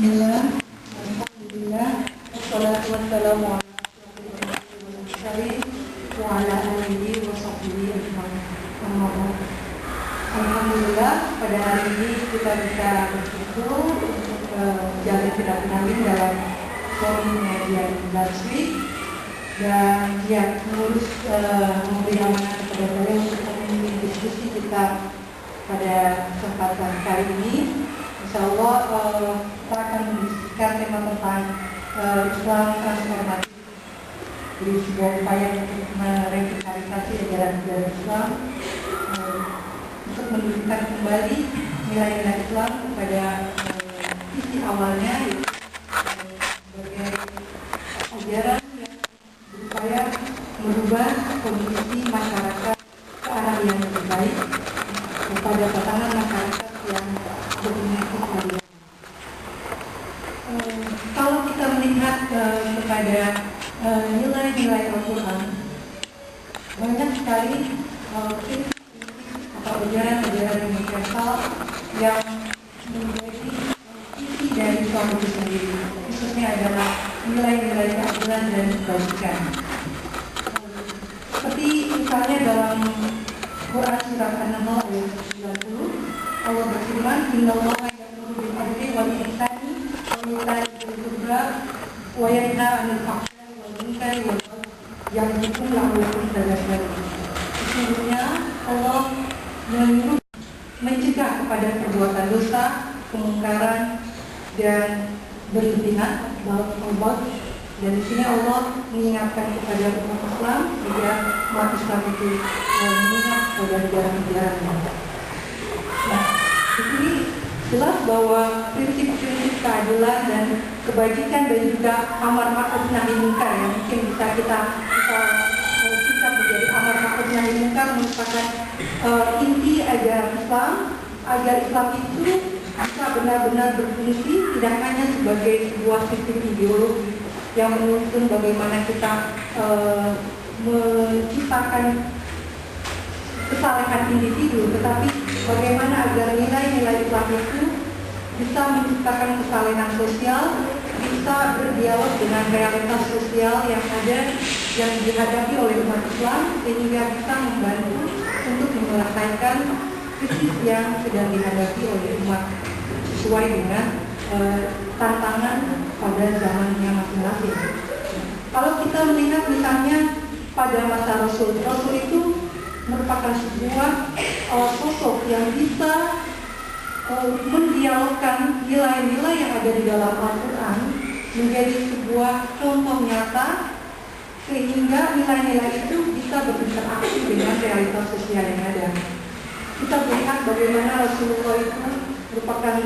Bismillah, alhamdulillah, wassalatu wassalamu ala asyrofil mursalin wa ala alihi wa sahbihi ajma'in. Alhamdulillah, pada hari ini kita bisa bersyukur untuk menjalin silaturahmi dalam forum media industri dan mengurus memberi amanah kepada saya untuk memimpin diskusi kita pada kesempatan kali ini. Insya Allah kita akan mendiskusikan tema tentang Islam transformatif, jadi sebuah upaya untuk merevitalisasi ajaran Islam, untuk menunjukkan kembali nilai-nilai Islam kepada isi awalnya, yaitu sebagai ajaran yang berupaya merubah kondisi masyarakat ke arah yang lebih baik kepada tatanan masyarakat yang berdimensi keadilan. Kalau kita melihat kepada nilai-nilai Al-Quran, banyak sekali atau ajaran-ajaran universal yang menjadi isi dari Islam itu sendiri, khususnya adalah nilai-nilai keadilan dan kebajikan. Seperti misalnya dalam Quran surah An-Nahl ayat 90, Allah berfirman, Innallaha ya'muru bil 'adli wal ihsani wa ita'i dzil qurba wa yanha 'anil fahsya'i wal munkari wal baghi ya'idzukum la'allakum tadhakkarun. Sesungguhnya Allah menyuruh mencegah kepada perbuatan dosa, kemungkaran dan berlebihan dalam taubat. Dan di sini Allah mengingatkan kepada umat Islam agar umat Islam itu mengingat pada ajaran-ajarannya. Nah, di sini jelas bahwa prinsip-prinsip keadilan dan kebajikan dan juga amar ma'ruf nahi munkar yang mungkin bisa kita menjadi amar ma'ruf nahi munkar merupakan inti ajaran Islam, agar Islam itu bisa benar-benar berfungsi tidak hanya sebagai sebuah sistem ideologi yang menuntun bagaimana kita menciptakan kesalahan individu, tetapi bagaimana agar nilai-nilai Islam itu bisa menciptakan kesalahan sosial, bisa berdialog dengan realitas sosial yang ada, yang dihadapi oleh umat Islam, sehingga bisa membantu untuk menyelesaikan krisis yang sedang dihadapi oleh umat sesuai dengan tantangan pada zamannya masing-masing. Kalau kita melihat misalnya pada masa Rasul itu merupakan sebuah sosok yang bisa mendialogkan nilai-nilai yang ada di dalam Al-Quran menjadi sebuah contoh nyata, sehingga nilai-nilai itu bisa berinteraksi dengan realitas sosial yang ada. Kita melihat bagaimana Rasulullah itu merupakan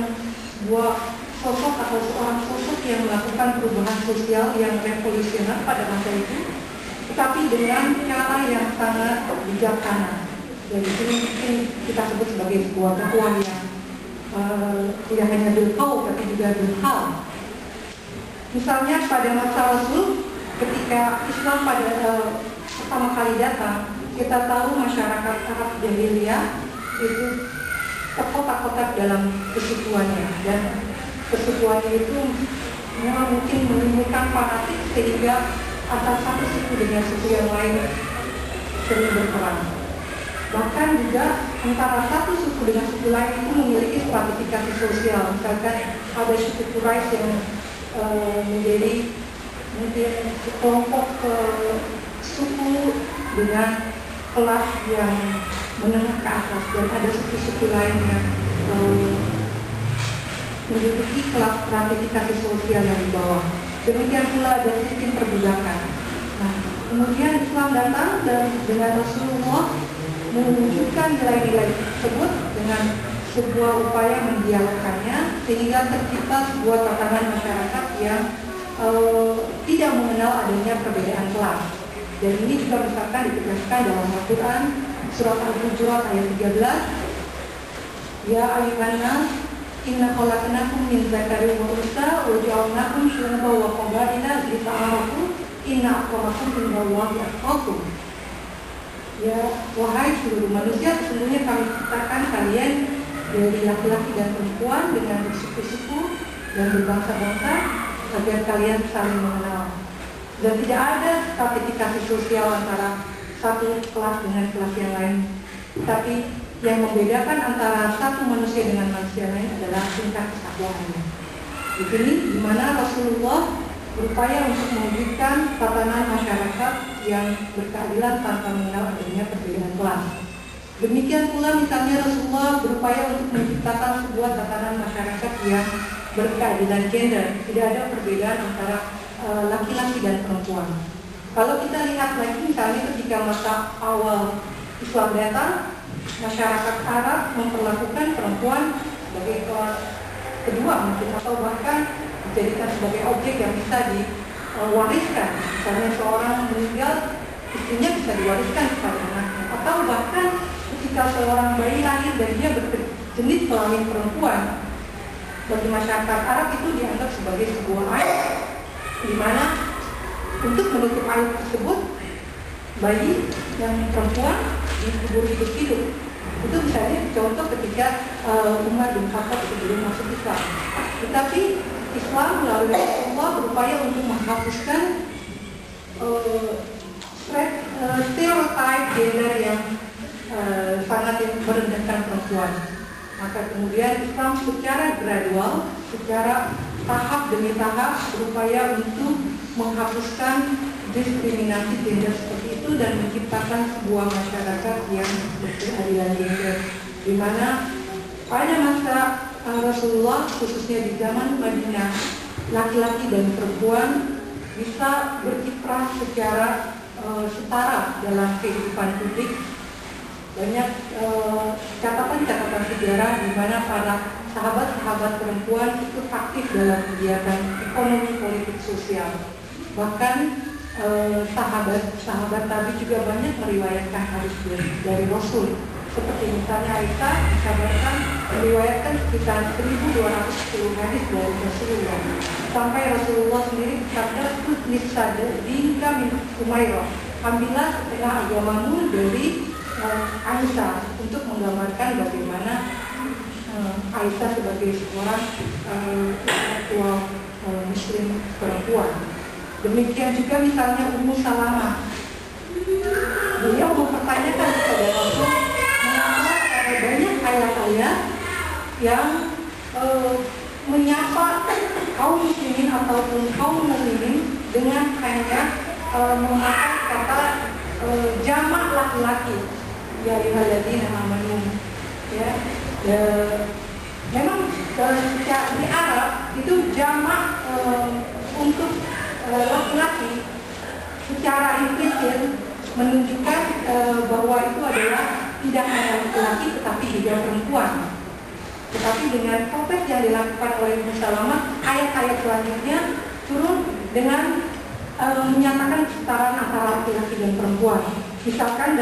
sebuah sosok atau seorang sosok yang melakukan perubahan sosial yang revolusioner pada masa itu, tetapi dengan cara yang sangat bijaksana. Jadi ini mungkin kita sebut sebagai sebuah dakwah yang tidak hanya bilqaul tapi juga bilhal. Misalnya pada masa Rasul, ketika Islam pada pertama kali datang, kita tahu masyarakat Arab jahiliyah itu terkotak-kotak dalam kesukuannya, dan kesukuannya itu memang mungkin menimbulkan fanatik sehingga antara satu suku dengan suku yang lain sering berperang. Bahkan juga antara satu suku dengan suku lain itu memiliki stratifikasi sosial. Misalkan ada suku Quraisy yang menjadi mungkin kelompok suku dengan kelas yang menengah ke atas, dan ada suku-suku lain yang memiliki kelas stratifikasi sosial yang di bawah. Demikian pula ada sistem perbudakan. Nah, kemudian Islam datang dan dengan Rasulullah menunjukkan nilai-nilai tersebut dengan sebuah upaya mendialogkannya, sehingga tercipta sebuah tatanan masyarakat yang tidak mengenal adanya perbedaan kelas. Dan ini juga misalkan ditegaskan dalam Al-Quran surat Al-Hujurat ayat 13, Ya ayyuhan nas inna khalaqnakum min dzakarin wa unsa wa ja'alnakum syu'uban wa qabaila lita'arafu inna akramakum indallahi atqakum. Ya wahai seluruh manusia, sesungguhnya kami ciptakan kalian dari laki-laki dan perempuan dengan bersuku-suku, dan berbangsa-bangsa agar kalian saling mengenal. Dan tidak ada stratifikasi sosial antara satu kelas dengan kelas yang lain. Tapi yang membedakan antara satu manusia dengan manusia lain adalah tingkat ketakwaannya. Di sini di mana Rasulullah berupaya untuk mewujudkan tatanan masyarakat yang berkeadilan tanpa mengenal adanya perbedaan kelas. Demikian pula misalnya Rasulullah berupaya untuk menciptakan sebuah tatanan masyarakat yang berkeadilan gender. Tidak ada perbedaan antara laki-laki dan perempuan. Kalau kita lihat lagi misalnya ketika masa awal Islam datang, masyarakat Arab memperlakukan perempuan sebagai kelas kedua mungkin, atau bahkan dijadikan sebagai objek yang bisa diwariskan. Misalnya seorang meninggal, istrinya bisa diwariskan kepada anaknya, atau bahkan ketika seorang bayi lahir dan dia berjenis kelamin perempuan, bagi masyarakat Arab itu dianggap sebagai sebuah aib, di mana untuk menutup aib tersebut bayi yang perempuan dikubur hidup-hidup. Itu misalnya contoh ketika Umar bin Khattab itu belum masuk Islam. Tetapi Islam melalui Rasulullah berupaya untuk menghapuskan stereotip gender yang sangat merendahkan perempuan. Maka kemudian Islam secara gradual, secara tahap demi tahap berupaya untuk menghapuskan diskriminasi gender seperti itu dan menciptakan sebuah masyarakat yang berkeadilan gender, di mana pada masa Rasulullah khususnya di zaman Madinah, laki-laki dan perempuan bisa berkiprah secara setara dalam kehidupan publik. Banyak catatan-catatan sejarah di mana para sahabat-sahabat perempuan ikut aktif dalam kegiatan ekonomi, politik, sosial. Bahkan sahabat-sahabat Nabi juga banyak meriwayatkan hadis dari Rasul. Seperti misalnya Aisyah dikabarkan meriwayatkan sekitar 1210 hadis dari Rasulullah. Sampai Rasulullah sendiri bersabda, "Tutlis saja dinka min Umairah." Ambillah setengah agamamu dari Aisyah, untuk menggambarkan bagaimana Aisyah sebagai seorang intelektual muslim perempuan. Demikian juga misalnya Ummu Salamah. Beliau mempertanyakan kepada Rasul, mengapa banyak ayat-ayat yang menyapa kaum muslimin ataupun kaum muslimin dengan hanya memakai kata jamak laki-laki, ya ayyuhalladzina amanu. Memang di Arab itu jamak untuk laki-laki secara implisit menunjukkan bahwa itu adalah tidak hanya laki-laki tetapi juga perempuan. Tetapi dengan proses yang dilakukan oleh Ummu Salamah, ayat-ayat selanjutnya turun dengan menyatakan kesetaraan antara laki-laki dan perempuan. Misalkan